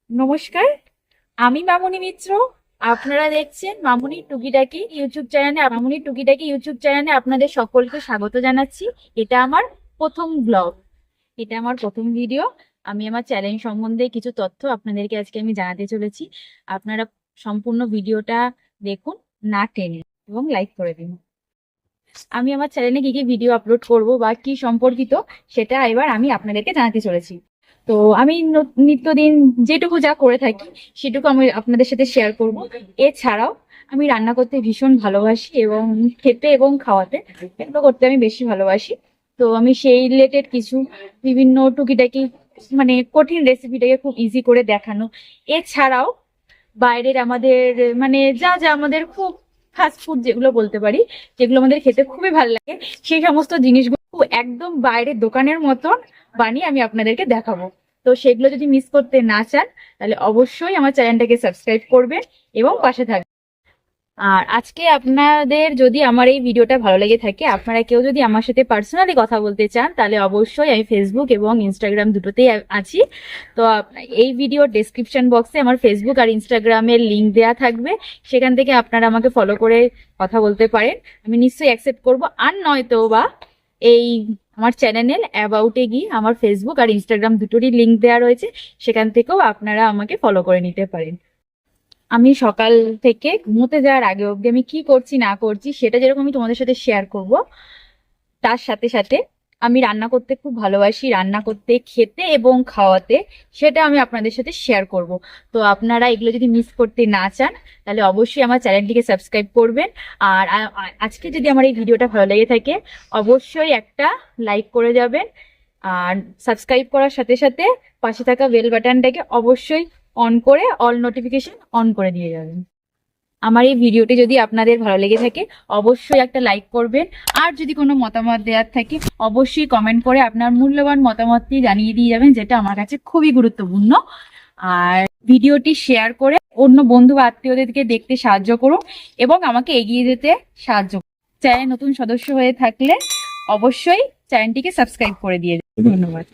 নমস্কার, আমি মামুনি মিত্র। আপনারা দেখছেন মামুনি টুকিটাকি ইউটিউব চ্যানেলে। মামুনি টুকিটাকি ইউটিউব চ্যানেলে আপনাদের সকলকে স্বাগত জানাচ্ছি। এটা আমার প্রথম ব্লগ, এটা আমার প্রথম ভিডিও। আমি আমার চ্যানেল সম্বন্ধে কিছু তথ্য আপনাদেরকে আজকে আমি জানাতে চলেছি। আপনারা সম্পূর্ণ ভিডিওটা দেখুন, না টেনে, এবং লাইক করে দিন। আমি আমার চ্যানেলে কি কি ভিডিও আপলোড করব বা কি সম্পর্কিত, সেটা এবার আমি আপনাদেরকে জানাতে চলেছি। তো আমি নিত্যদিন যেটুকু যা করে থাকি সেটুকু আমি আপনাদের সাথে শেয়ার করব। এছাড়াও আমি রান্না করতে ভীষণ ভালোবাসি এবং খেতে এবং খাওয়াতে, এগুলো করতে আমি বেশি ভালোবাসি। তো আমি সেই রিলেটেড কিছু বিভিন্ন টুকিটাকি, মানে কঠিন রেসিপিটাকে খুব ইজি করে দেখানো। এছাড়াও বাইরের আমাদের, মানে যা যা আমাদের খুব ফাস্ট ফুড যেগুলো বলতে পারি, যেগুলো আমাদের খেতে খুবই ভালো লাগে, সেই সমস্ত জিনিসগুলো একদম বাইরের দোকানের মতন বানিয়ে আমি আপনাদেরকে দেখাবো। তো সেগুলো যদি মিস করতে না চান, তাহলে অবশ্যই আমার চ্যানেলটাকে সাবস্ক্রাইব করবেন এবং পাশে থাকবেন। আর আজকে আপনাদের যদি আমার এই ভিডিওটা ভালো লেগে থাকে, আপনারা কেউ যদি আমার সাথে পার্সোনালি কথা বলতে চান, তাহলে অবশ্যই আমি ফেসবুক এবং ইনস্টাগ্রাম দুটোতেই আছি। তো এই ভিডিওর ডেসক্রিপশন বক্সে আমার ফেসবুক আর ইনস্টাগ্রামের লিংক দেওয়া থাকবে, সেখান থেকে আপনারা আমাকে ফলো করে কথা বলতে পারেন। আমি নিশ্চয়ই অ্যাকসেপ্ট করব। আর নয়তো বা এই আমার চ্যানেল অ্যাবাউটে গিয়ে আমার ফেসবুক আর ইনস্টাগ্রাম দুটোরই লিংক দেওয়া রয়েছে, সেখান থেকেও আপনারা আমাকে ফলো করে নিতে পারেন। আমি সকাল থেকে ঘুমোতে যাওয়ার আগে অব্দি আমি কি করছি না করছি সেটা যেরকম আমি তোমাদের সাথে শেয়ার করব, তার সাথে সাথে আমি রান্না করতে খুব ভালোবাসি, রান্না করতে, খেতে এবং খাওয়াতে, সেটা আমি আপনাদের সাথে শেয়ার করব। তো আপনারা এগুলো যদি মিস করতে না চান, তাহলে অবশ্যই আমার চ্যানেলটিকে সাবস্ক্রাইব করবেন। আর আজকে যদি আমার এই ভিডিওটা ভালো লেগে থাকে, অবশ্যই একটা লাইক করে যাবেন। আর সাবস্ক্রাইব করার সাথে সাথে পাশে থাকা বেল বাটনটাকে অবশ্যই অন করে অল নোটিফিকেশন অন করে দিয়ে যাবেন। আমার এই ভিডিওটি যদি আপনাদের ভালো লেগে থাকে, অবশ্যই একটা লাইক করবেন। আর যদি কোনো মতামত দেওয়ার থাকে, অবশ্যই কমেন্ট করে আপনার মূল্যবান মতামতটি জানিয়ে দিয়ে যাবেন, যেটা আমার কাছে খুবই গুরুত্বপূর্ণ। আর ভিডিওটি শেয়ার করে অন্য বন্ধু বা আত্মীয়দেরকে দেখতে সাহায্য করুন এবং আমাকে এগিয়ে যেতে সাহায্য করুন। চ্যানেল নতুন সদস্য হয়ে থাকলে অবশ্যই চ্যানেলটিকে সাবস্ক্রাইব করে দিয়ে দিন। ধন্যবাদ।